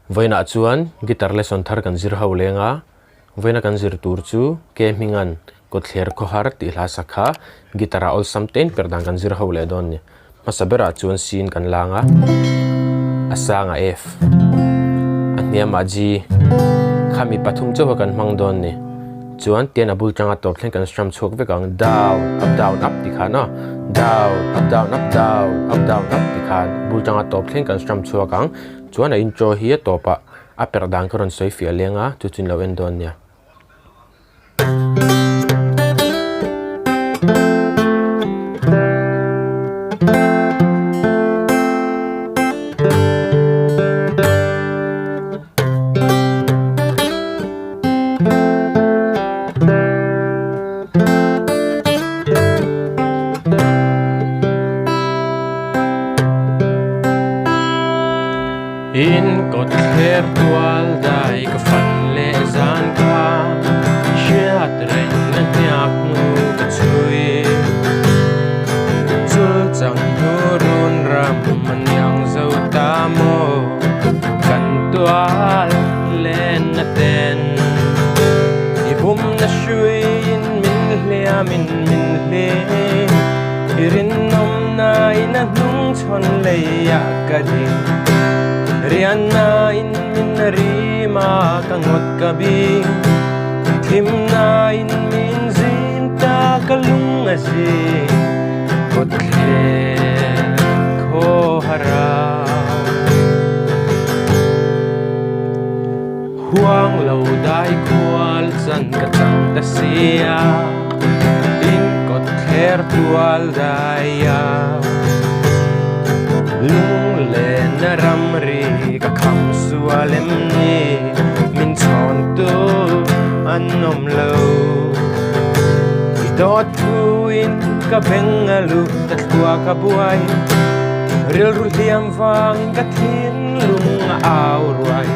voina chuan guitar lesson thar kan zir ho lenga voina kan zir tur chu K.Hmingan Kawtthler Khawhar ti hla sakha gitara ol samten Perhdan kan zir ho le don ni masabera chuan sin kan langa asanga F aniama G khami pathum chu kan hmang don ni chuan tian abul changa top thleng kan strum chhok vekang down up ti khana down up ti khan bul changa top thleng kan strum chhuakang chuan a intro hi a topa a Perhdan ko ron soi fia lenga chu chin lo en don nia in Kawtthler tual dai ka fan le zan ka shiat ren na nyak nu ka chui chul chang nu run ram man yang zo ta mo kan tual len na ten i bum na shui in min hlia min hle irin nom na in a nung chon le ya ka din Rianna in min rima kangot kabing Timna in min zinta kalung azing Kawtthler Khawhar Huang lau dai kual chan katang ta siya In Kawtthler tual dai ya lung le na ram ri ka kham sualem ni min chon tu anom lo I dot tu in ka bengalu tat tua ka buai ril ru hiam wang ka thin lung au ruai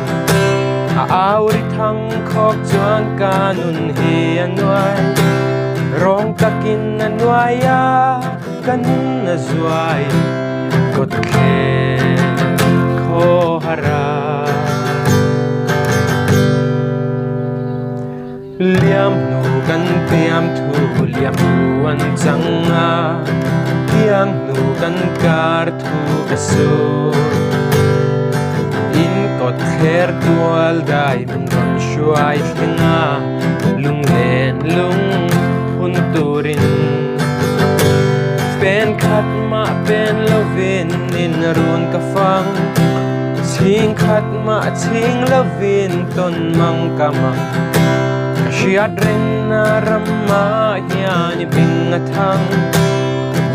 a au ri thang khok chuan ka nun hi anwai rong ka kin anwai ya kan na zuai Kawtthler Khawhar liam nu kan tiam thu liam nu an changa tiang nu kan kar thu kasu in Kawtthler tual dai min ron shuai thinga lung len lung hun turin pen khat ma pen lovin in run ka fang ching khat ma ching lovin ton mang ka mang shiat ren na ramma yani bing athang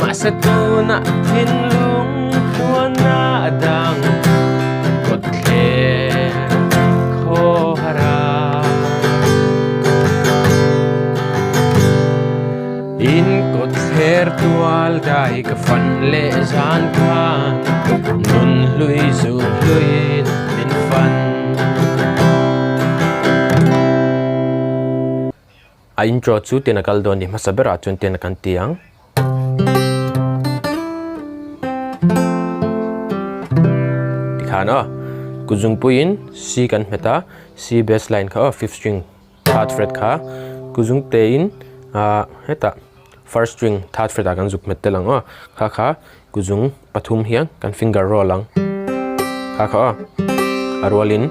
ma satuna thin lung thuana adang Kawtthler Khawhar in Kawtthler tual dai ka fan le zan khan nun lui zu lui min fan a intro chu tena kal don ni masabera chun tena kan tiang dikhana kuzung puin C kan meta C bass line kha 5th string 3rd fret kha kuzung tein heta first string 3rd fret kan zuk met telang kha kha kuzung pathum hiang kan finger roll lang kha arwalin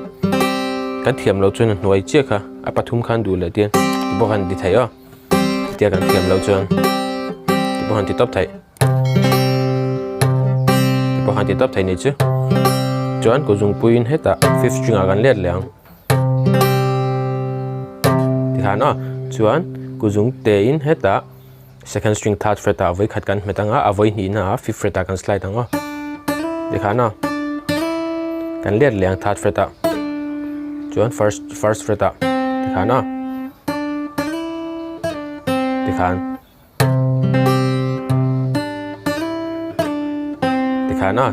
kan thiam lo chun noi che kha a pathum khan du le tian bohan di thai tia kan thiam lo chun bohan ti top thai bohan ti top thai ni chu chuan kuzung puin heta 5th string kan let lang dikhana chuan kuzung te in heta 2nd string 3rd fret avoi khat kan metanga avoi ni na 5th fret kan slide anga dikhana kan let lang 3rd fret chuan first fret dikhana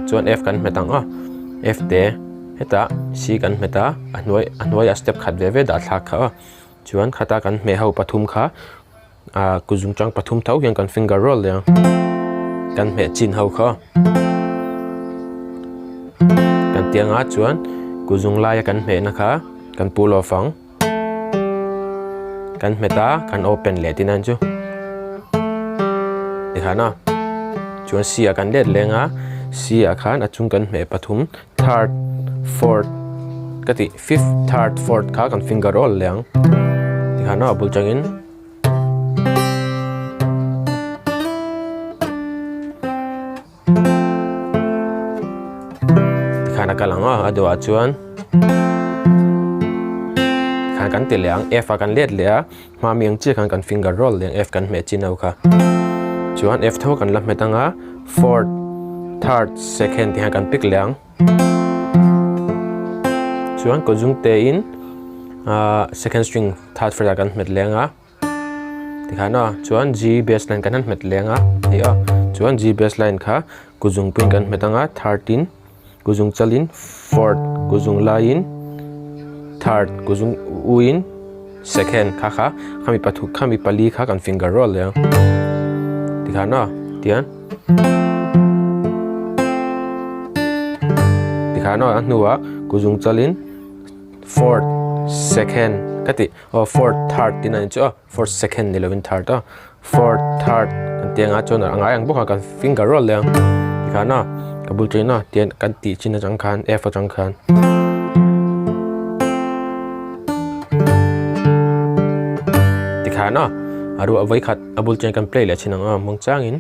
chuan F kan metanga F te heta C kan meta anwai a step khat ve da thak kha chuan khata kan me ho pathum kha kuzung chang pathum thau hian kan finger roll le kan me chin ho kha kan tianga chuan kuzung lai kan me na kha kan pull off ang kan meta kan open le tin an chu tikha na chuan sia kan let lenga sia khan achung kan me pathum third fourth kati fifth third fourth kha kan finger roll leng tikha na bul changin tikha na kalanga adwa chuan kan ti leang F kan let lea ma miang chi kan finger roll leng F kan me chinau kha chuan F tho kan lam metanga fourth third second ti kan pick leang chuan ko jung te in second string third fret kan met lenga tikha na chuan G baseline kan met lenga hi a chuan G baseline kha ko jung pin kan metanga 13 ko jung chalin fourth ko jung lain third kuzung uin second kha khami pathu khami pali kha kan finger roll le tikha na tian tikha na anuwa kuzung chalin fourth second kati fourth third tin an chu fourth second 11 third fourth third kan tianga chona angai ang boka kan finger roll le tikha na kabul train na tian kan ti china chang khan F chang khan na aru avai khat abul chen kan play le chinang mong changin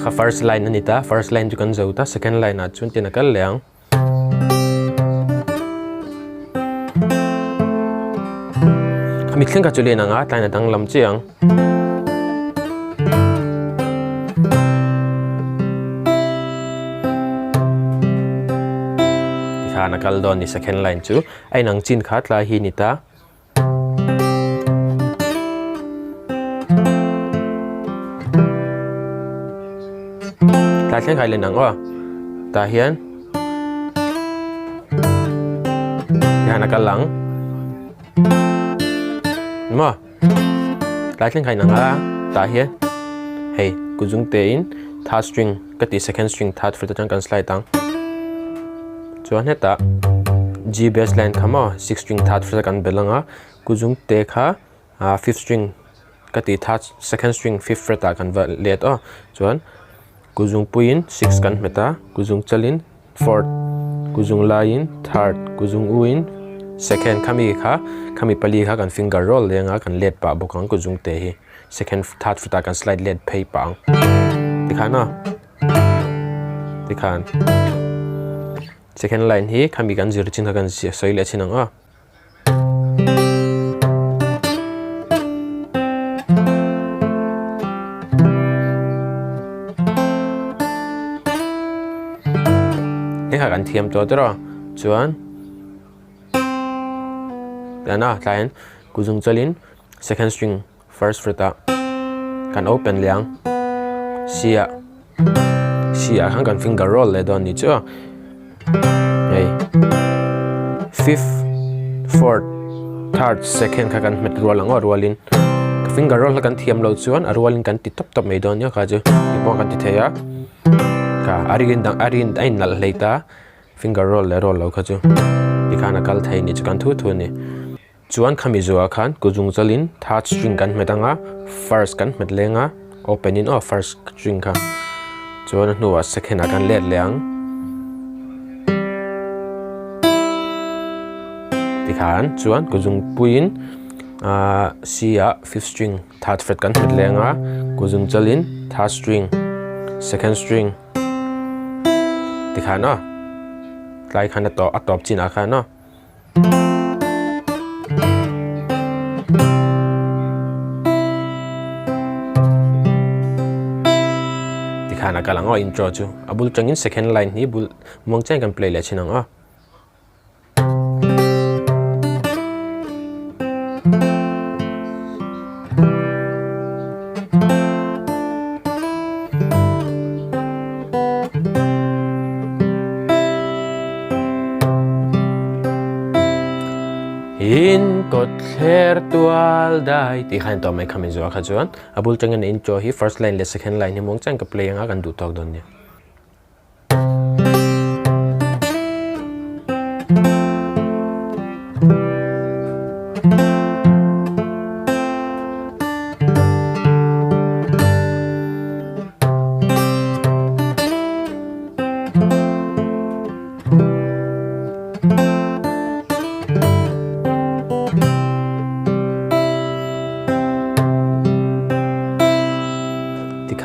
kha first line anita first line tu kan zauta second line a chun tin kal leang khami thleng ka chule na nga tlaina dang lam chiang nakal don ni second line chu ai nang chin kha tla hi ni ta ta thleng khai le nang ta hian nakal lang ma ta thleng khai nang ta hian hey kuzung te in third string kati second string third fret chang kan slide tang chuan heta G baseline khama 6 string third fret kan belanga kuzung te kha fifth string kati third second string fifth fret kan let chuan kuzung puin 6 kan meta kuzung chalin fourth kuzung lain third kuzung uin second khami pali kha kan finger roll lenga kan let pa bokang kuzung te hi second third fret kan slide let phei pang tikha na tikhan second line hi khami kan zir chin kan soi le chinang kan thiam to tro chuan dana line kuzung chalin second string first fret kan open liang sia kan finger roll le don ni chu hey fifth fourth third second kha kan met rolang rolin finger roll kan thiam lo chuan rolin kan ti top mai don ya kha chu ipo kan ti theya ka arin ai nal leita finger roll le roll lo kha chu ikana kal thai ni chu kan thu ni chuan MIZO khan kuzung chalin third string kan metanga first kan met lenga open in first string kha chuan nuwa second kan let leang tikhan chuan kuzung puin sia fifth string third fret kan met lenga kuzung chalin third string second string tikhan lai khan to atop chin khan tikhan kalang intro chu abul changin second line ni bul mong chang kan play le chinang in Khawtthler tual dai ti khain to mai MIZO kha chuan abul changen in cho hi first line le second line hi mong chang ka play anga kan du tok don ni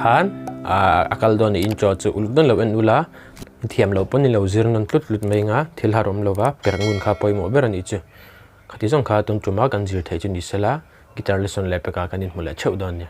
khan akal don in cho chu uldan lo en ula thiam lo pon ni lo zir non tlut lut mai nga thil harom lova perngun kha poimo berani chu khati jong kha ton chuma kan zir thei chu ni sela guitar lesson le pe ka kanin mula cheu don ya